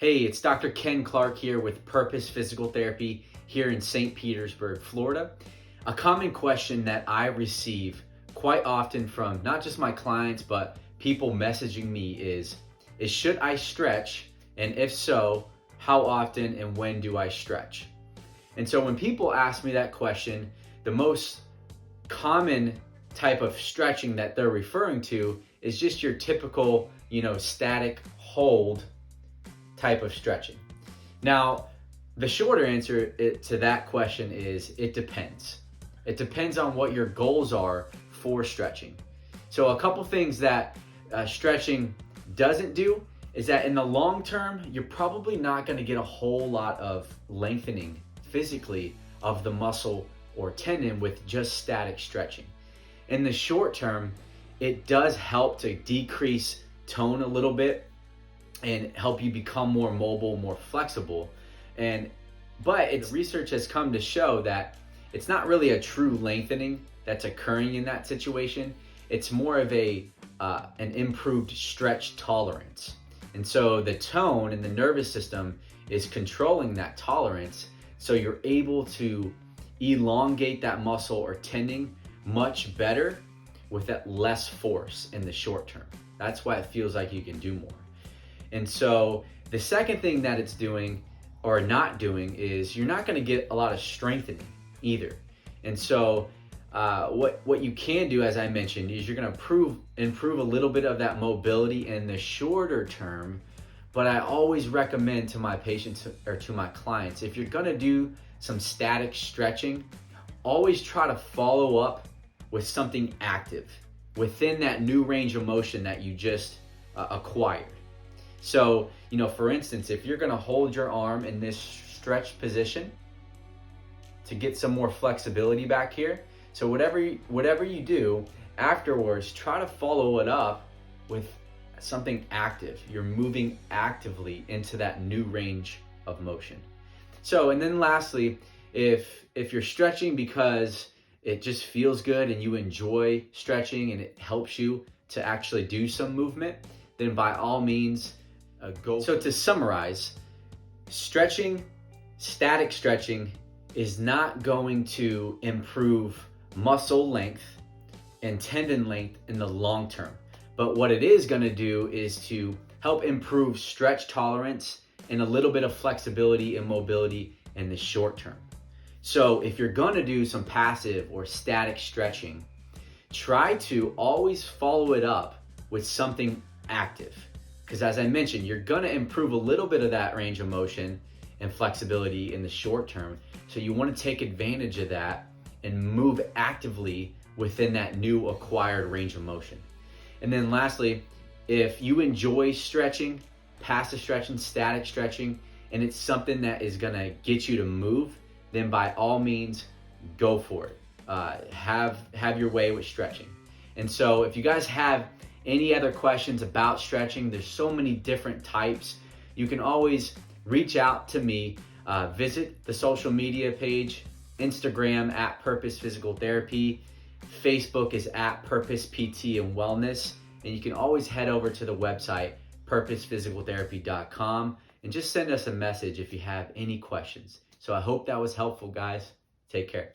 Hey, it's Dr. Ken Clark here with Purpose Physical Therapy here in St. Petersburg, Florida. A common question that I receive quite often from not just my clients, but people messaging me is should I stretch? And if so, how often and when do I stretch? And so when people ask me that question, the most common type of stretching that they're referring to is just your typical, static hold type of stretching. Now, the shorter answer to that question is it depends. It depends on what your goals are for stretching. So a couple things that stretching doesn't do is that in the long term, you're probably not going to get a whole lot of lengthening physically of the muscle or tendon with just static stretching. In the short term, it does help to decrease tone a little bit and help you become more mobile, more flexible. But research has come to show that it's not really a true lengthening that's occurring in that situation. It's more of an improved stretch tolerance. And so the tone and the nervous system is controlling that tolerance, so you're able to elongate that muscle or tendon much better with that less force in the short term. That's why it feels like you can do more. And so the second thing that it's doing or not doing is you're not going to get a lot of strengthening either. And so what you can do, as I mentioned, is you're going to improve a little bit of that mobility in the shorter term. But I always recommend to my patients or to my clients, if you're going to do some static stretching, always try to follow up with something active within that new range of motion that you just acquired. So, for instance, if you're going to hold your arm in this stretched position to get some more flexibility back here, so whatever you do afterwards, try to follow it up with something active. You're moving actively into that new range of motion. So, and then lastly, if you're stretching because it just feels good and you enjoy stretching and it helps you to actually do some movement, then by all means, go. So to summarize, static stretching is not going to improve muscle length and tendon length in the long term. But what it is going to do is to help improve stretch tolerance and a little bit of flexibility and mobility in the short term. So if you're going to do some passive or static stretching, try to always follow it up with something active. Because as I mentioned, you're going to improve a little bit of that range of motion and flexibility in the short term. So you want to take advantage of that and move actively within that new acquired range of motion. And then lastly, if you enjoy stretching, passive stretching, static stretching, and it's something that is going to get you to move, then by all means, go for it. Have your way with stretching. And so if you guys have any other questions about stretching, there's so many different types. You can always reach out to me. Visit the social media page, Instagram at Purpose Physical Therapy, Facebook is at Purpose PT and Wellness, and you can always head over to the website, purposephysicaltherapy.com, and just send us a message if you have any questions. So I hope that was helpful, guys. Take care.